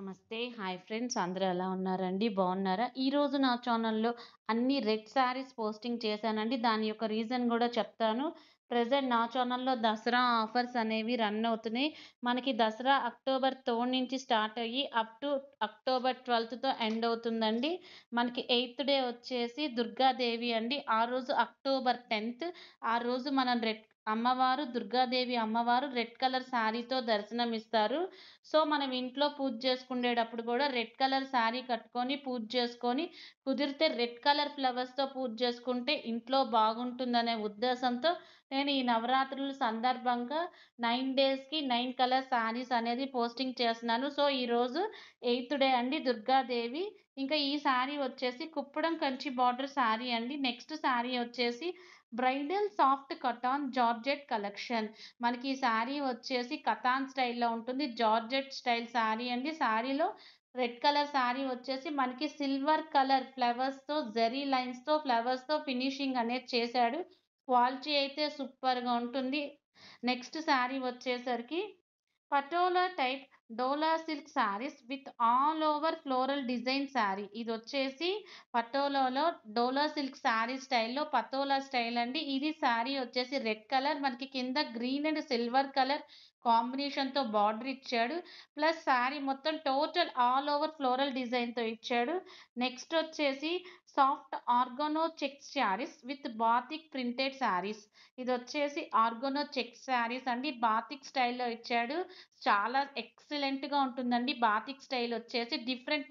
నమస్తే. Hi friends. అందరూ ఎలా ఉన్నారండి? బాగున్నారా? ఈరోజు నా ఛానల్‌లో అన్ని రెడ్ శారీస్ పోస్టింగ్ చేశానండి. దాని యొక్క రీజన్ గూడా చెప్తాను. ప్రెజెంట్ నా ఛానల్‌లో దసరా ఆఫర్స్ అనేవి రన్ అవుతున్నాయి. మనకి దసరా అక్టోబర్ 3 నుంచి స్టార్ట్ అయ్యి అప్ టు అక్టోబర్ 12తో ఎండ్ అవుతుందండి. మనకి 8థ్ డే వచ్చేసి దుర్గాదేవి అండి. ఆ రోజు అక్టోబర్ 10థ్ ఆ రోజు మనం అమ్మవారు దుర్గాదేవి అమ్మవారు రెడ్ కలర్ శారీతో దర్శనమిస్తారు. సో, మనం ఇంట్లో పూజ చేసుకునేటప్పుడు కూడా రెడ్ కలర్ శారీ కట్టుకొని పూజ చేసుకొని, కుదిరితే రెడ్ కలర్ ఫ్లవర్స్‌తో పూజ చేసుకుంటే ఇంట్లో బాగుంటుందనే ఉద్దేశంతో నేను ఈ నవరాత్రుల సందర్భంగా 9 డేస్‌కి 9 కలర్ శారీస్ అనేది పోస్టింగ్ చేస్తున్నాను. సో, ఈరోజు 8థ్ డే అండి దుర్గాదేవి. ఇంకా ఈ శారీ వచ్చేసి కుప్పడం కంచి బార్డర్ శారీ అండి. నెక్స్ట్ శారీ వచ్చేసి bridal soft cotton georgette collection. మనకి ఈ శారీ వచ్చేసి కతాన్ స్టైల్‌లో ఉంటుంది. జార్జెట్ స్టైల్ శారీ అండి. శారీలో రెడ్ కలర్ శారీ వచ్చేసి మనకి సిల్వర్ కలర్ ఫ్లవర్స్‌తో జెరీ లైన్స్‌తో ఫ్లవర్స్‌తో ఫినిషింగ్ అనేది చేశాడు. క్వాలిటీ అయితే సూపర్‌గా ఉంటుంది. నెక్స్ట్ శారీ వచ్చేసరికి Patola type Dola silk saris with all over floral design sari. ఇదొచ్చేసి పటోలాలో డోలా సిల్క్ శారీ స్టైల్‌లో పటోలా స్టైల్ అండి. ఇది శారీ వచ్చేసి రెడ్ కలర్ మనకి కింద గ్రీన్ అండ్ సిల్వర్ కలర్ కాంబినేషన్‌తో బార్డర్ ఇచ్చాడు. ప్లస్ శారీ మొత్తం టోటల్ ఆల్ ఓవర్ ఫ్లోరల్ డిజైన్‌తో ఇచ్చాడు. నెక్స్ట్ వచ్చేసి soft organza checks saris with batik printed saris. ఇదొచ్చేసి ఆర్గానో చెక్స్ శారీస్ అండి. బాతిక్ స్టైల్‌లో ఇచ్చాడు. చాలా ఎక్సలెంట్‌గా ఉంటుందండి. బాతిక్ స్టైల్ వచ్చేసి డిఫరెంట్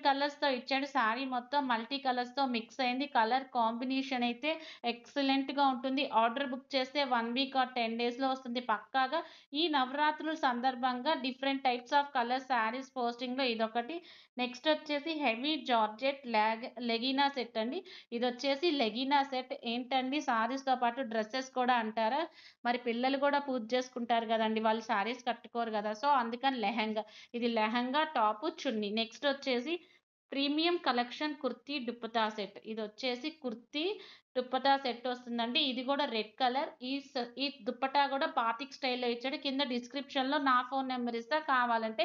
కలర్స్‌తో ఇచ్చాడు. శారీ మొత్తం మల్టీ కలర్స్‌తో మిక్స్ అయింది. కలర్ కాంబినేషన్ అయితే ఎక్సలెంట్‌గా ఉంటుంది. ఆర్డర్ బుక్ చేస్తే 1 వీక్ ఆర్ 10 డేస్‌లో వస్తుంది పక్కాగా. ఈ నవరాత్రుల సందర్భంగా different types of colour saris పోస్టింగ్‌లో ఇదొకటి. నెక్స్ట్ వచ్చేసి హెవీ జార్జెట్ లెగినా సెట్ అండి. ఇదొచ్చేసి లెగినా సెట్ ఏంటండి శారీస్‌తో పాటు డ్రెసెస్ కూడా అంటారా? మరి పిల్లలు కూడా పూజ చేసుకుంటారు గదండీ! వాళ్ళు శారీస్ కట్టుకోరు గదా! సో, అందుకని లెహెంగా. ఇది లెహెంగా, టాపు, చున్నీ. నెక్స్ట్ వచ్చేసి premium collection kurti dupatta set. ఇదొచ్చేసి కుర్తీ దుపట్టా సెట్ వస్తుందండి. ఇది గూడా రెడ్ కలర్. ఈ దుపట్టా గూడా బాతిక్ స్టైల్‌లో ఇచ్చాడు. కింద డిస్క్రిప్షన్‌లో నా ఫోను నంబర్ ఇస్తా కావాలంటే